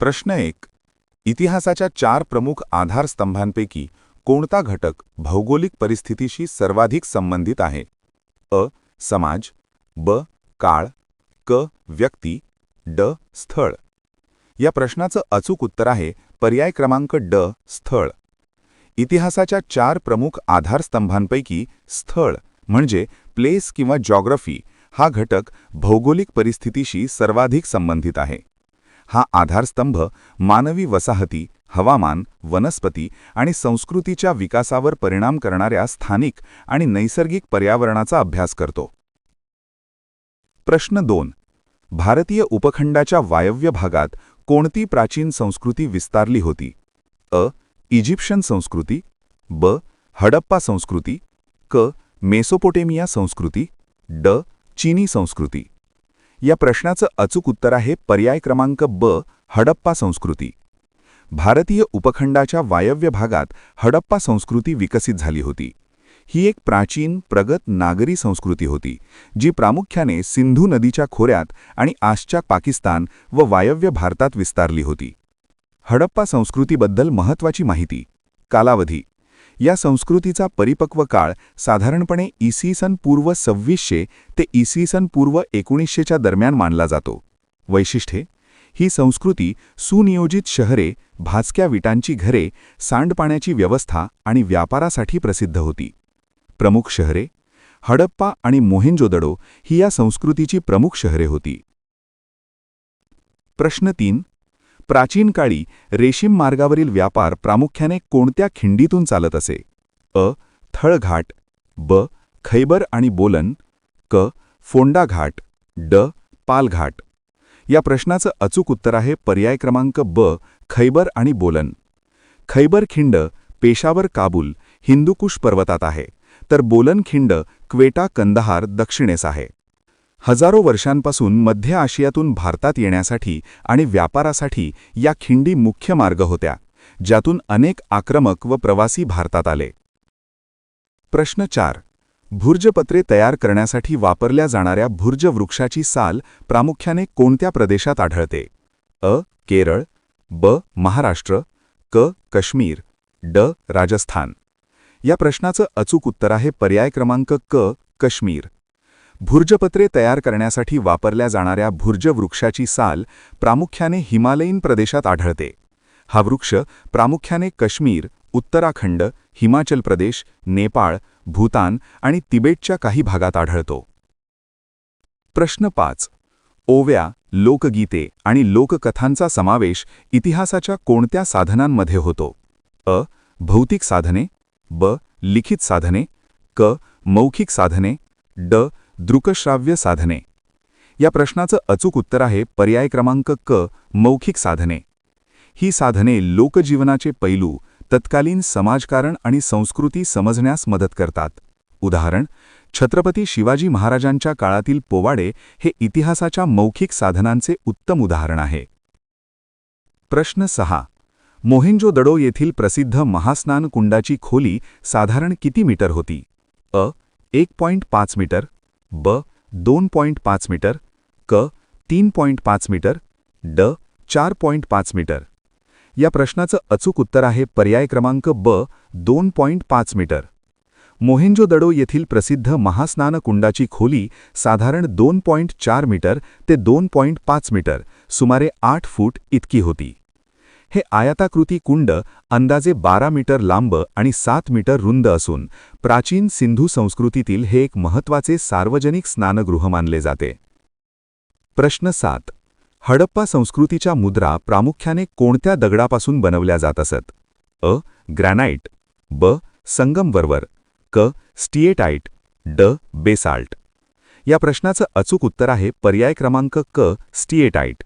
प्रश्न 1. इतिहासाच्या 4 प्रमुख आधारस्तंभांपैकी कोणता घटक भौगोलिक परिस्थितीशी सर्वाधिक संबंधित आहे? अ. समाज, ब. काळ, क. व्यक्ती, ड. स्थळ. या प्रश्नाचं अचूक उत्तर आहे पर्याय क्रमांक ड. स्थळ. इतिहासाच्या 4 प्रमुख आधारस्तंभांपैकी स्थळ म्हणजे प्लेस किंवा जॉग्राफी हा घटक भौगोलिक परिस्थितीशी सर्वाधिक संबंधित आहे. हा आधारस्तंभ मानवी वसाहती, हवामान, वनस्पती आणि संस्कृतीच्या विकासावर परिणाम करणाऱ्या स्थानिक आणि नैसर्गिक पर्यावरणाचा अभ्यास करतो. प्रश्न 2. भारतीय उपखंडाच्या वायव्य भागात कोणती प्राचीन संस्कृती विस्तारली होती? अ. इजिप्शियन संस्कृती, ब. हडप्पा संस्कृती, क. मेसोपोटेमिया संस्कृती, ड. चीनी संस्कृती. या प्रश्नाचं अचूक उत्तर आहे पर्याय क्रमांक ब. हडप्पा संस्कृती. भारतीय उपखंडाच्या वायव्य भागात हडप्पा संस्कृती विकसित झाली होती. ही एक प्राचीन, प्रगत नागरी संस्कृती होती, जी प्रामुख्याने सिंधू नदीच्या खोऱ्यात आणि आजच्या पाकिस्तान व वायव्य भारतात विस्तारली होती. हडप्पा संस्कृतीबद्दल महत्त्वाची माहिती. कालावधी. या संस्कृतीचा परिपक्व काळ साधारणपणे इसवी पूर्व 2600 ते इसवी पूर्व 1900च्या दरम्यान मानला जातो. वैशिष्ट्ये. ही संस्कृती सुनियोजित शहरे, भाजक्या विटांची घरे, सांडपाण्याची व्यवस्था आणि व्यापारासाठी प्रसिद्ध होती. प्रमुख शहरे. हडप्पा आणि मोहेंजोदडो ही या संस्कृतीची प्रमुख शहरे होती. प्रश्न 3. प्राचीन काळी रेशीम मार्गावरील व्यापार प्रामुख्याने कोणत्या खिंडीतून चालत असे? अ. थळघाट, ब. खैबर आणि बोलन, क. फोंडा घाट, ड. पालघाट. या प्रश्नाचं अचूक उत्तर आहे पर्याय क्रमांक ब. खैबर आणि बोलन. खैबर खिंड पेशावर काबूल हिंदुकुश पर्वतात आहे, तर बोलन खिंड क्वेटा कंदाहार दक्षिणेस आहे. हजारो वर्षांपासून मध्य आशियातून भारतात येण्यासाठी आणि व्यापारासाठी या खिंडी मुख्य मार्ग होत्या, ज्यातून अनेक आक्रमक व प्रवासी भारतात आले. प्रश्न 4. भुर्जपत्रे तयार करण्यासाठी वापरल्या जाणाऱ्या भुर्ज वृक्षाची साल प्रामुख्याने कोणत्या प्रदेशात आढळते? अ. केरळ, ब. महाराष्ट्र, क. काश्मीर, ड. राजस्थान. या प्रश्नाचं अचूक उत्तर आहे पर्याय क्रमांक क. काश्मीर. भुर्जपत्रे तयार करण्यासाठी वापरल्या जाणाऱ्या भुर्ज वृक्षाची साल प्रामुख्याने हिमालयीन प्रदेशात आढळते. हा वृक्ष प्रामुख्याने काश्मीर, उत्तराखंड, हिमाचल प्रदेश, नेपाळ, भूतान आणि तिबेटच्या काही भागात आढळतो. प्रश्न 5. ओव्या, लोकगीते आणि लोककथांचा समावेश इतिहासाच्या कोणत्या साधनांमध्ये होतो? अ. भौतिक साधने, ब. लिखित साधने, क. मौखिक साधने, ड. दृकश्राव्य साधने. या प्रश्नाचं अचूक उत्तर आहे पर्याय क्रमांक क. मौखिक साधने. ही साधने लोकजीवनाचे पैलू, तत्कालीन समाजकारण आणि संस्कृती समजण्यास मदत करतात. उदाहरण: छत्रपती शिवाजी महाराजांच्या काळातील पोवाडे हे इतिहासाच्या मौखिक साधनांचे उत्तम उदाहरण आहे. प्रश्न 6. मोहेंजोदडो येथील प्रसिद्ध महास्नान कुंडाची खोली साधारण किती मीटर होती? अ. 1.5 मीटर, ब. 2.5 मीटर, क. 3.5 मीटर, ड. 4.5 मीटर. या प्रश्नाचं अचूक उत्तर आहे पर्याय क्रमांक ब. 2.5 मीटर. मोहेंजोदडो येथील प्रसिद्ध महास्नान कुंडाची खोली साधारण 2.4 मीटर ते 2.5 मीटर, सुमारे 8 फूट इतकी होती. हे आयताकृती कुंड अंदाजे 12 मीटर लांब आणि 7 मीटर रुंद असून प्राचीन सिंधू संस्कृतीतील हे एक महत्त्वाचे सार्वजनिक स्नानगृह मानले जाते. प्रश्न 7. हडप्पा संस्कृतीच्या मुद्रा प्रामुख्याने कोणत्या दगडापासून बनवल्या जात असत? अ. ग्रॅनाइट, ब. संगमरवर, क. स्टिएटाइट, ड. बेसाल्ट. या प्रश्नाचं अचूक उत्तर आहे पर्याय क्रमांक क. स्टिएटाइट.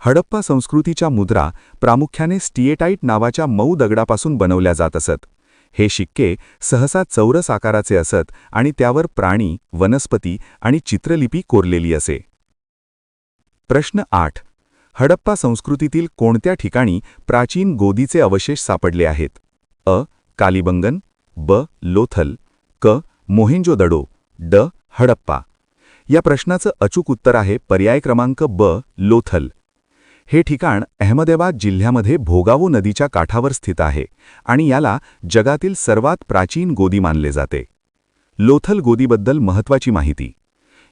हडप्पा संस्कृतीच्या मुद्रा प्रामुख्याने स्टिएटाइट नावाच्या मऊ दगडापासून बनवल्या जात असत. हे शिक्के सहसा चौरस आकाराचे असत आणि त्यावर प्राणी, वनस्पती आणि चित्रलिपी कोरलेली असे. प्रश्न 8. हडप्पा संस्कृतीतील कोणत्या ठिकाणी प्राचीन गोदीचे अवशेष सापडले आहेत? अ. कालिबंगन, ब. लोथल, क. मोहेंजोदडो, ड. हडप्पा. या प्रश्नाचं अचूक उत्तर आहे पर्याय क्रमांक ब. लोथल. हे ठिकाण अहमदाबाद जिल्ह्यामध्ये भोगावो नदीच्या काठावर स्थित आहे आणि याला जगातील सर्वात प्राचीन गोदी मानले जाते. लोथल गोदीबद्दल महत्त्वाची माहिती.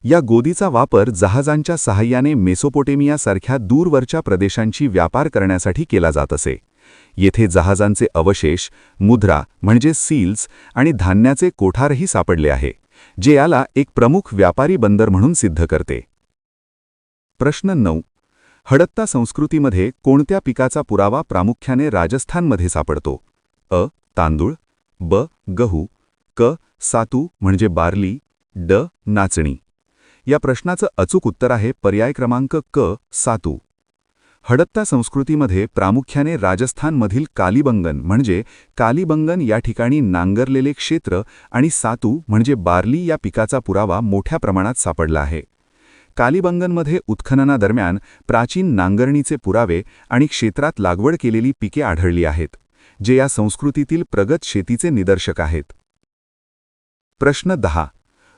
या गोदीचा वापर जहाजांच्या सहाय्याने मेसोपोटेमियासारख्या दूरवरच्या प्रदेशांची व्यापार करण्यासाठी केला जात असे. येथे जहाजांचे अवशेष, मुद्रा म्हणजे सील्स आणि धान्याचे कोठारही सापडले आहे, जे याला एक प्रमुख व्यापारी बंदर म्हणून सिद्ध करते. प्रश्न 9. हडप्पा संस्कृतीमध्ये कोणत्या पिकाचा पुरावा प्रामुख्याने राजस्थानमध्ये सापडतो? अ. तांदूळ, ब. गहू, क. सातू म्हणजे बार्ली, ड. नाचणी. या प्रश्नाचं अचूक उत्तर आहे पर्याय क्रमांक क. सातू. हडप्पा संस्कृतीमध्ये प्रामुख्याने राजस्थानमधील कालीबंगन म्हणजे कालीबंगन या ठिकाणी नांगरलेले क्षेत्र आणि सातू म्हणजे बार्ली या पिकाचा पुरावा मोठ्या प्रमाणात सापडला आहे. कालीबंगनमध्ये उत्खननादरम्यान प्राचीन नांगरणीचे पुरावे आणि क्षेत्रात लागवड केलेली पिके आढळली आहेत, जे या संस्कृतीतील प्रगत शेतीचे निदर्शक आहेत. प्रश्न 10.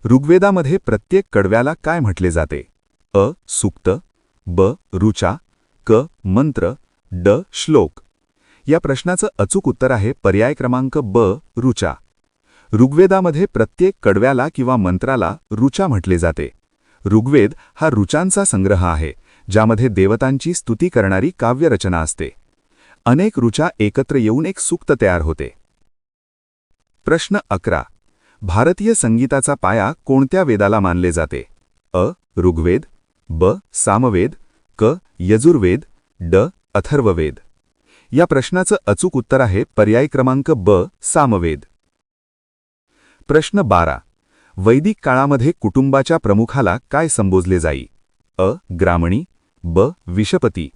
ऋग्वेदामध्ये प्रत्येक कडव्याला काय म्हटले जाते? अ. सूक्त, ब. ऋचा, क. मंत्र, ड. श्लोक. या प्रश्नाचं अचूक उत्तर आहे पर्याय क्रमांक ब. ऋचा. ऋग्वेदामध्ये प्रत्येक कडव्याला किंवा मंत्राला ऋचा म्हटले जाते. ऋग्वेद हा ऋचांचा संग्रह आहे, ज्यामध्ये देवतांची स्तुती करणारी काव्यरचना असते. अनेक ऋचा एकत्र येऊन एक सूक्त तयार होते. प्रश्न 11. भारतीय संगीताचा पाया कोणत्या वेदाला मानले जाते? अ. ऋग्वेद, ब. सामवेद, क. यजुर्वेद, ड. अथर्ववेद. या प्रश्नाचं अचूक उत्तर आहे पर्याय क्रमांक ब. सामवेद. प्रश्न 12. वैदिक काळामध्ये कुटुंबाच्या प्रमुखाला काय संबोधले जाई? अ. ग्रामणी, ब. विषपती,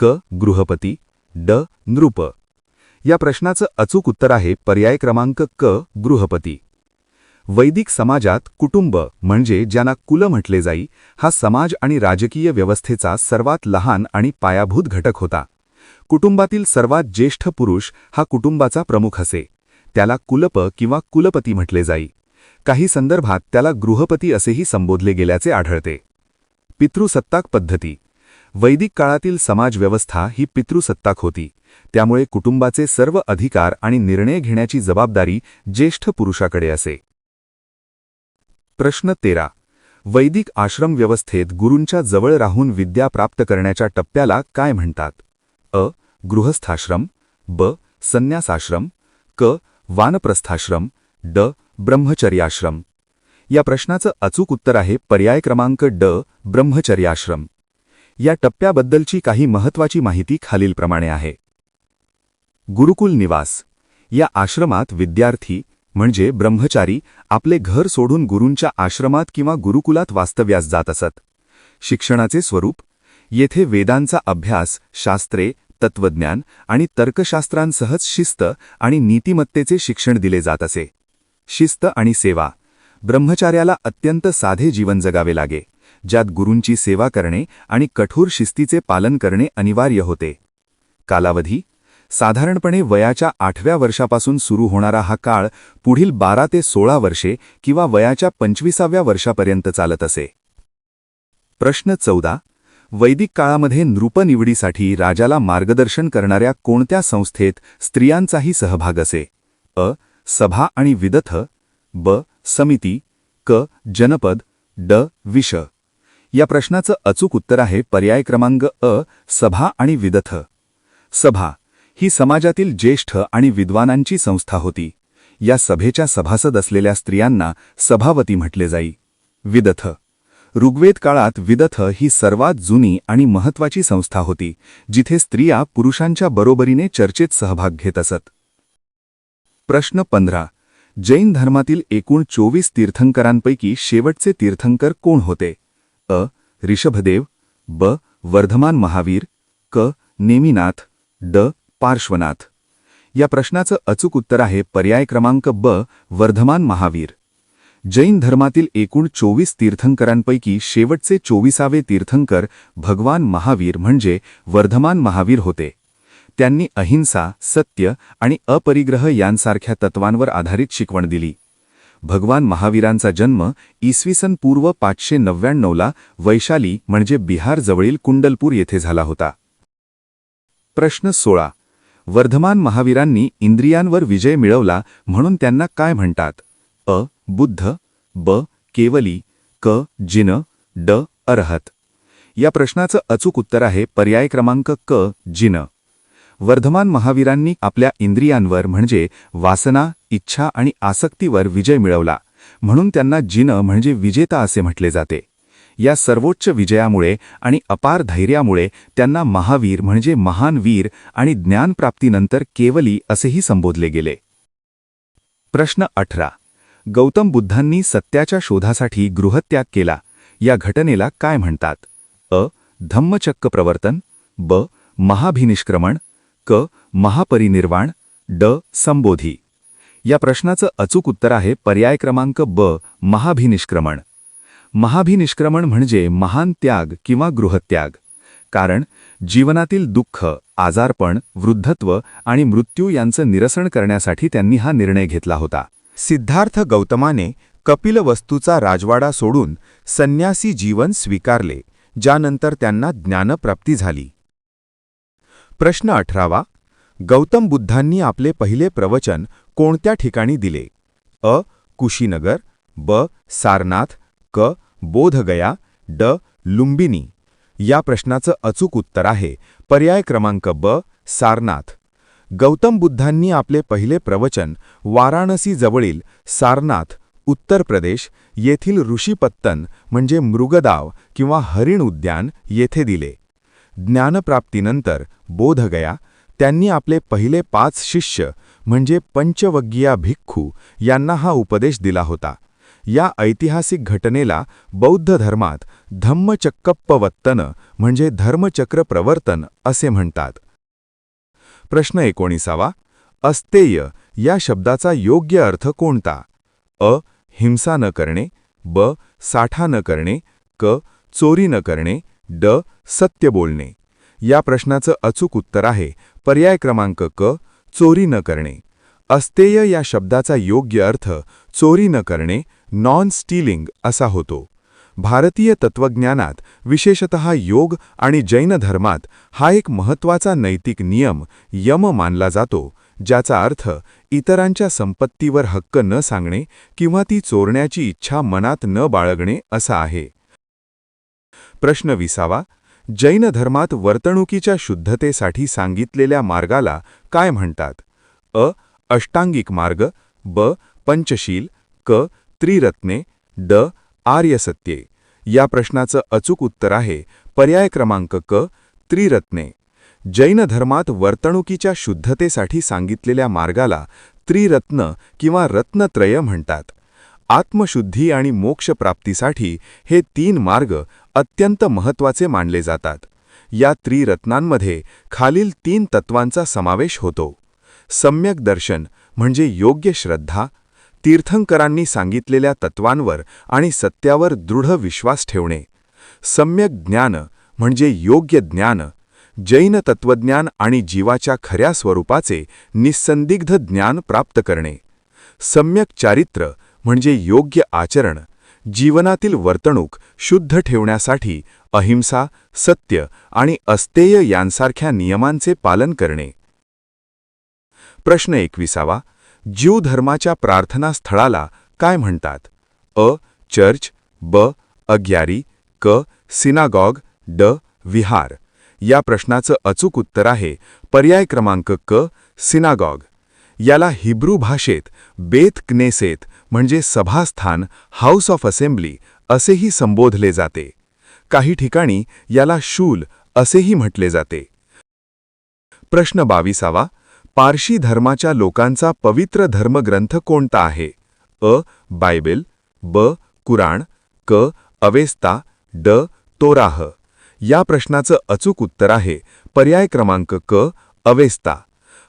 क. गृहपती, ड. नृप. या प्रश्नाचं अचूक उत्तर आहे पर्याय क्रमांक क. गृहपती. वैदिक समाजात कुटुंब म्हणजे ज्यांना कुल म्हटले जाई, हा समाज आणि राजकीय व्यवस्थेचा सर्वात लहान आणि पायाभूत घटक होता. कुटुंबातील सर्वात ज्येष्ठ पुरुष हा कुटुंबाचा प्रमुख असे. त्याला कुलप किंवा कुलपती म्हटले जाई. काही संदर्भात त्याला गृहपती असेही संबोधले गेल्याचे आढळते. पितृसत्ताक पद्धती. वैदिक काळातील समाजव्यवस्था ही पितृसत्ताक होती, त्यामुळे कुटुंबाचे सर्व अधिकार आणि निर्णय घेण्याची जबाबदारी ज्येष्ठ पुरुषाकडे असे. प्रश्न 13. वैदिक आश्रम व्यवस्थेत गुरूंच्या जवळ राहून विद्या प्राप्त करण्याच्या टप्प्याला काय म्हणतात? अ. गृहस्थाश्रम, ब. संन्यासाश्रम, क. वानप्रस्थाश्रम, ड. ब्रह्मचर्याश्रम. या प्रश्नाचं अचूक उत्तर आहे पर्याय क्रमांक ड. ब्रह्मचर्याश्रम. या टप्प्याबद्दलची काही महत्त्वाची माहिती खालीलप्रमाणे आहे. गुरुकुल निवास. या आश्रमात विद्यार्थी म्हणजे ब्रह्मचारी आपले घर सोडून गुरूंच्या आश्रमात किंवा गुरुकुलात वास्तव्यास जात असत. शिक्षणाचे स्वरूप. येथे वेदांचा अभ्यास, शास्त्रे, तत्त्वज्ञान आणि तर्कशास्त्रांसहच शिस्त आणि नीतिमत्तेचे शिक्षण दिले जात असे. शिस्त आणि सेवा. ब्रह्मचार्याला अत्यंत साधे जीवन जगावे लागे, ज्यात गुरूंची सेवा करणे आणि कठोर शिस्तीचे पालन करणे अनिवार्य होते. कालावधी. साधारणपणे वयाच्या 8व्या वर्षापासून सुरू होणारा हा काळ पुढील 12 ते 16 वर्षे किंवा वयाच्या 25व्या वर्षापर्यंत चालत असे. प्रश्न 14. वैदिक काळामध्ये नृपनिवडीसाठी राजाला मार्गदर्शन करणाऱ्या कोणत्या संस्थेत स्त्रियांचाही सहभाग असे? अ. सभा आणि विदथ, ब. समिती, क. जनपद, ड. विष. या प्रश्नाचं अचूक उत्तर आहे पर्याय क्रमांक अ. सभा आणि विदथ. सभा ही समाजातील ज्येष्ठ आणि विद्वानांची संस्था होती. या सभेच्या सभासद असलेल्या स्त्रियांना सभावती म्हटले जाई. विदथ. ऋग्वेद काळात विदथ ही सर्वात जुनी आणि महत्त्वाची संस्था होती, जिथे स्त्रिया पुरुषांच्या बरोबरीने चर्चेत सहभाग घेत असत. प्रश्न 15. जैन धर्मातील एकूण 24 तीर्थंकरांपैकी शेवटचे तीर्थंकर कोण होते? अ. ऋषभदेव, ब. वर्धमान महावीर, क. नेमिनाथ, ड. पार्श्वनाथ. या प्रश्नाचं अचूक उत्तर आहे पर्याय क्रमांक ब. वर्धमान महावीर. जैन धर्मातील एकूण 24 तीर्थंकरांपैकी शेवटचे 24वे तीर्थंकर भगवान महावीर म्हणजे वर्धमान महावीर होते. त्यांनी अहिंसा, सत्य आणि अपरिग्रह यांसारख्या तत्वांवर आधारित शिकवण दिली. भगवान महावीरांचा जन्म इसवी सन पूर्व 599 ला वैशाली म्हणजे बिहार जवळील कुंडलपूर येथे झाला होता. प्रश्न 16. वर्धमान महावीरांनी इंद्रियांवर विजय मिळवला म्हणून त्यांना काय म्हणतात? अ. बुद्ध, ब. केवली, क. जिन, ड. अरहत. या प्रश्नाचं अचूक उत्तर आहे पर्याय क्रमांक क. जिन. वर्धमान महावीरांनी आपल्या इंद्रियांवर म्हणजे वासना, इच्छा आणि आसक्तीवर विजय मिळवला म्हणून त्यांना जिन म्हणजे विजेता असे म्हटले जाते. या सर्वोच्च विजयामुळे आणि अपार धैर्यामुळे त्यांना महावीर म्हणजे महान वीर आणि ज्ञानप्राप्तीनंतर केवली असेही संबोधले गेले. प्रश्न 18. गौतम बुद्धांनी सत्याच्या शोधासाठी गृहत्याग केला या घटनेला काय म्हणतात? अ. धम्मचक्र प्रवर्तन, ब. महाभिनिष्क्रमण, क. महापरिनिर्वाण, ड. संबोधी. या प्रश्नाचं अचूक उत्तर आहे पर्याय क्रमांक ब. महाभिनिष्क्रमण. महाभिनिष्क्रमण म्हणजे महान त्याग किंवा गृहत्याग. कारण जीवनातील दुःख, आजारपण, वृद्धत्व आणि मृत्यू यांचं निरसन करण्यासाठी त्यांनी हा निर्णय घेतला होता. सिद्धार्थ गौतमाने कपिलवस्तूचा राजवाडा सोडून संन्यासी जीवन स्वीकारले, ज्यानंतर त्यांना ज्ञानप्राप्ती झाली. प्रश्न 18. गौतम बुद्धांनी आपले पहिले प्रवचन कोणत्या ठिकाणी दिले? अ. कुशीनगर, ब. सारनाथ, क. बोधगया, ड. लुंबिनी. या प्रश्नाचं अचूक उत्तर आहे पर्याय क्रमांक ब. सारनाथ. गौतम बुद्धांनी आपले पहिले प्रवचन वाराणसी जवळील सारनाथ, उत्तर प्रदेश येथील ऋषीपत्तन म्हणजे मृगदाव किंवा हरिण उद्यान येथे दिले. ज्ञानप्राप्तीनंतर बोधगया त्यांनी आपले पहिले 5 शिष्य म्हणजे पंचवग्गिया भिक्खू यांना हा उपदेश दिला होता. या ऐतिहासिक घटनेला बौद्ध धर्मात धम्मचक्कप्पवत्तन म्हणजे धर्मचक्र प्रवर्तन असे म्हणतात. प्रश्न 19. अस्तेय या शब्दाचा योग्य अर्थ कोणता? अ. हिंसा न करणे, ब. साठा न करणे, क. चोरी न करणे, ड. सत्य बोलणे. या प्रश्नाचं अचूक उत्तर आहे पर्याय क्रमांक क. चोरी न करणे. अस्तेय या शब्दाचा योग्य अर्थ चोरी न करणे, नॉन स्टीलिंग असा होतो. भारतीय तत्त्वज्ञानात विशेषतः योग आणि जैन धर्मात हा एक महत्त्वाचा नैतिक नियम यम मानला जातो, ज्याचा अर्थ इतरांच्या संपत्तीवर हक्क न सांगणे किंवा ती चोरण्याची इच्छा मनात न बाळगणे असा आहे. प्रश्न 20. जैन धर्मात वर्तणुकीच्या शुद्धतेसाठी सांगितलेल्या मार्गाला काय म्हणतात? अ. अष्टांगिक मार्ग, ब. पंचशील, क. त्रिरत्ने, ड. आर्यसत्ये. या प्रश्नाचं अचूक उत्तर आहे पर्याय क्रमांक क. त्रिरत्ने. जैन धर्मात वर्तणुकीच्या शुद्धतेसाठी सांगितलेल्या मार्गाला त्रिरत्न किंवा रत्नत्रय म्हणतात. आत्मशुद्धी आणि मोक्षप्राप्तीसाठी हे 3 मार्ग अत्यंत महत्त्वाचे मानले जातात. या त्रिरत्नांमध्ये खालील 3 तत्वांचा समावेश होतो. सम्यक दर्शन म्हणजे योग्य श्रद्धा, तीर्थंकरांनी सांगितलेल्या तत्वांवर आणि सत्यावर दृढ विश्वास ठेवणे. सम्यक ज्ञान म्हणजे योग्य ज्ञान, जैन तत्वज्ञान आणि जीवाच्या खऱ्या स्वरूपाचे निस्संदिग्ध ज्ञान प्राप्त करणे. सम्यक चारित्र म्हणजे योग्य आचरण, जीवनातील वर्तणूक शुद्ध ठेवण्यासाठी अहिंसा, सत्य आणि अस्तेय यांसारख्या नियमांचे पालन करणे. प्रश्न 21. ज्यू धर्माच्या प्रार्थना स्थळाला काय म्हणतात? अ. चर्च, ब. अग्यारी, क. सिनागॉग, ड. विहार. या प्रश्नाचं अचूक उत्तर आहे पर्याय क्रमांक क. सिनागॉग. याला हिब्रू भाषेत बेत क्नेसेत म्हणजे सभास्थान, हाऊस ऑफ असेंब्ली असेही संबोधले जाते. काही ठिकाणी याला शूल असेही म्हटले जाते. प्रश्न 22. पारशी धर्माच्या लोकांचा पवित्र धर्मग्रंथ कोणता आहे? अ. बायबल, ब. कुराण, क. अवेस्ता, ड. तोराह. या प्रश्नाचं अचूक उत्तर आहे पर्याय क्रमांक क. अवेस्ता.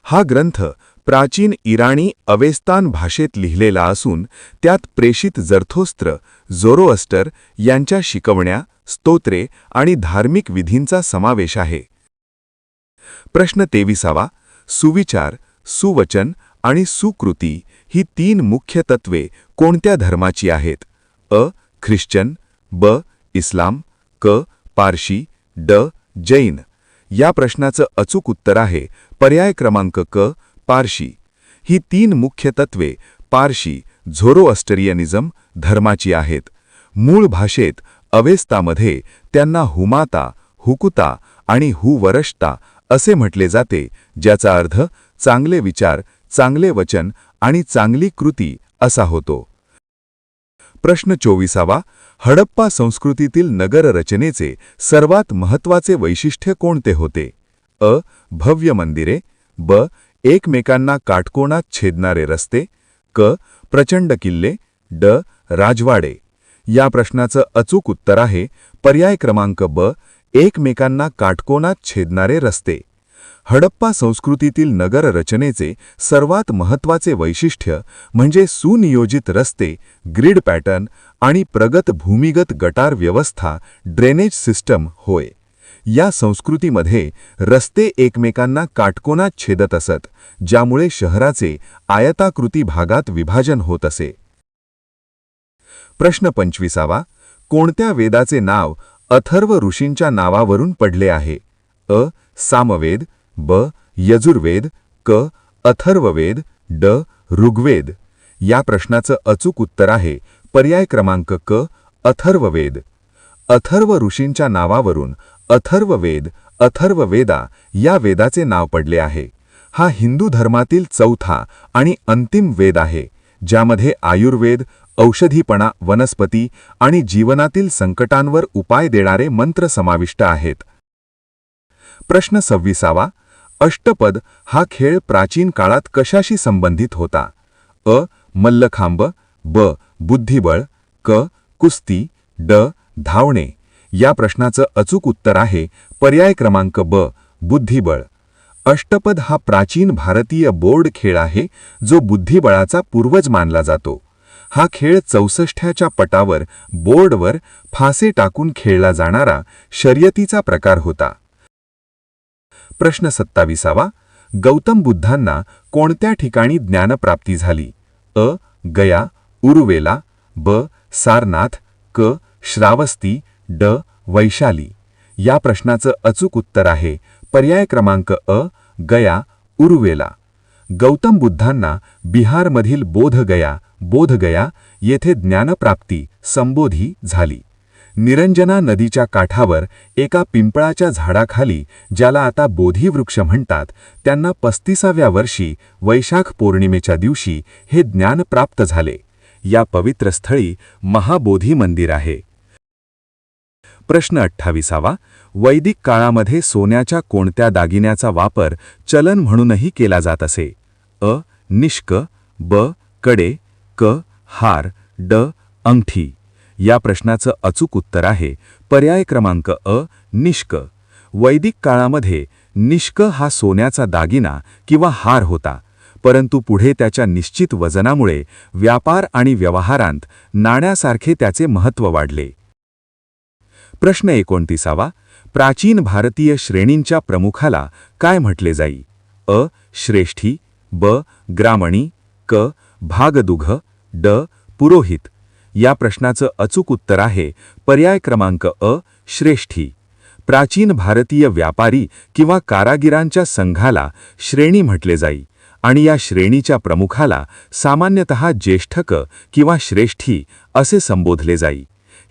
हा ग्रंथ प्राचीन इराणी अवेस्तान भाषेत लिहिलेला असून त्यात प्रेषित जरथोस्त्र, झोरोअस्टर यांच्या शिकवण्या, स्तोत्रे आणि धार्मिक विधींचा समावेश आहे. प्रश्न 23. सुविचार, सुवचन आणि सुकृती ही 3 मुख्य तत्वे कोणत्या धर्माची आहेत? अ. ख्रिश्चन, ब. इस्लाम, क. पारशी, ड. जैन. या प्रश्नाचं अचूक उत्तर आहे पर्याय क्रमांक क पारशी. ही 3 मुख्य तत्वे पारशी झोरोअस्ट्रियनिझम धर्माची आहेत. मूळ भाषेत अवेस्तामध्ये त्यांना हुमाता, हुकुता आणि हुवरष्टा असे म्हटले जाते, ज्याचा अर्थ चांगले विचार, चांगले वचन आणि चांगली कृती असा होतो. प्रश्न 24वा. हडप्पा संस्कृतीतील नगर रचनेचे सर्वात महत्त्वाचे वैशिष्ट्य कोणते होते? अ. भव्य मंदिरे. ब. एकमेकांना काटकोनात छेदणारे रस्ते. क. प्रचंड किल्ले. ड. राजवाडे. या प्रश्नाचं अचूक उत्तर आहे पर्याय क्रमांक ब. एकमेकांना काटकोनात छेदणारे रस्ते. हडप्पा संस्कृतीतील नगर रचनेचे सर्वात महत्त्वाचे वैशिष्ट्य म्हणजे सुनियोजित रस्ते, ग्रिड पॅटर्न आणि प्रगत भूमिगत गटार व्यवस्था ड्रेनेज सिस्टम होय. या संस्कृतीमध्ये रस्ते एकमेकांना काटकोनात छेदत असत, ज्यामुळे शहराचे आयताकृती भागात विभाजन होत असे. प्रश्न 25वा. कोणत्या वेदाचे नाव अथर्व ऋषींच्या नावावरून पडले आहे? अ. सामवेद. ब. यजुर्वेद. क. अथर्ववेद. ड. ऋग्वेद. या प्रश्नाचं अचूक उत्तर आहे पर्याय क्रमांक क. अथर्ववेद. अथर्व ऋषींच्या नावावरून अथर्ववेद, अथर्ववेदा या वेदाचे नाव पडले आहे. हा हिंदू धर्मातील चौथा आणि अंतिम वेद आहे, ज्यामध्ये आयुर्वेद, औषधीपणा, वनस्पती आणि जीवनातील संकटांवर उपाय देणारे मंत्र समाविष्ट आहेत. प्रश्न 26वा. अष्टपद हा खेळ प्राचीन काळात कशाशी संबंधित होता? अ. मल्लखांब. ब. बुद्धिबळ. क. कुस्ती. ड. धावणे. या प्रश्नाचं अचूक उत्तर आहे पर्याय क्रमांक ब. बुद्धिबळ. अष्टपद हा प्राचीन भारतीय बोर्ड खेळ आहे, जो बुद्धिबळाचा पूर्वज मानला जातो. हा खेळ 64च्या पटावर बोर्डवर फासे टाकून खेळला जाणारा शर्यतीचा प्रकार होता. प्रश्न 27वा. गौतम बुद्धांना कोणत्या ठिकाणी ज्ञानप्राप्ती झाली? अ. गया. उरुवेला. ब. सारनाथ. क. श्रावस्ती. ड. वैशाली. या प्रश्नाचं अचूक उत्तर आहे पर्याय क्रमांक अ. गया, उरुवेला. गौतम बुद्धांना बिहारमधील बोधगया येथे ज्ञानप्राप्ती संबोधी झाली. निरंजना नदीच्या काठावर एका पिंपळाच्या झाडाखाली, ज्याला आता बोधिवृक्ष म्हणतात, त्यांना 35व्या वर्षी वैशाख पौर्णिमेच्या दिवशी हे ज्ञान प्राप्त झाले. या पवित्र स्थळी महाबोधी मंदिर आहे. प्रश्न 28वा. वैदिक काळामध्ये सोन्याच्या कोणत्या दागिन्याचा वापर चलन म्हणूनही केला जात असे? अ. निष्क. ब. कडे. क. हार. ड. अंगठी. या प्रश्नाचं अचूक उत्तर आहे पर्याय क्रमांक अ. निष्क. वैदिक काळामध्ये निष्क हा सोन्याचा दागिना किंवा हार होता, परंतु पुढे त्याच्या निश्चित वजनामुळे व्यापार आणि व्यवहारांत नाण्यासारखे त्याचे महत्त्व वाढले. प्रश्न 29वा. प्राचीन भारतीय श्रेणींच्या प्रमुखाला काय म्हटले जाई? अ. श्रेष्ठी. ब. ग्रामणी. क. भागदुघ. ड. पुरोहित. या प्रश्नाचं अचूक उत्तर आहे पर्याय क्रमांक अ. श्रेष्ठी. प्राचीन भारतीय व्यापारी किंवा कारागिरांच्या संघाला श्रेणी म्हटले जाई आणि या श्रेणीच्या प्रमुखाला सामान्यतः ज्येष्ठक किंवा श्रेष्ठी असे संबोधले जाई.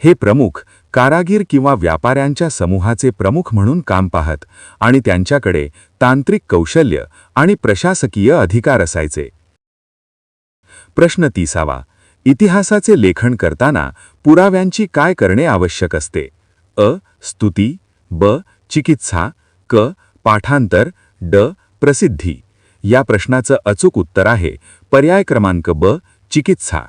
हे प्रमुख कारागीर किंवा व्यापाऱ्यांच्या समूहाचे प्रमुख म्हणून काम पाहत आणि त्यांच्याकडे तांत्रिक कौशल्य आणि प्रशासकीय अधिकार असायचे. प्रश्न 30वा. इतिहासाचे लेखन करताना पुराव्यांची काय करणे आवश्यक असते? अ. स्तुती. ब. चिकित्सा. क. पाठांतर. ड. प्रसिद्धी. या प्रश्नाचं अचूक उत्तर आहे पर्याय क्रमांक ब. चिकित्सा.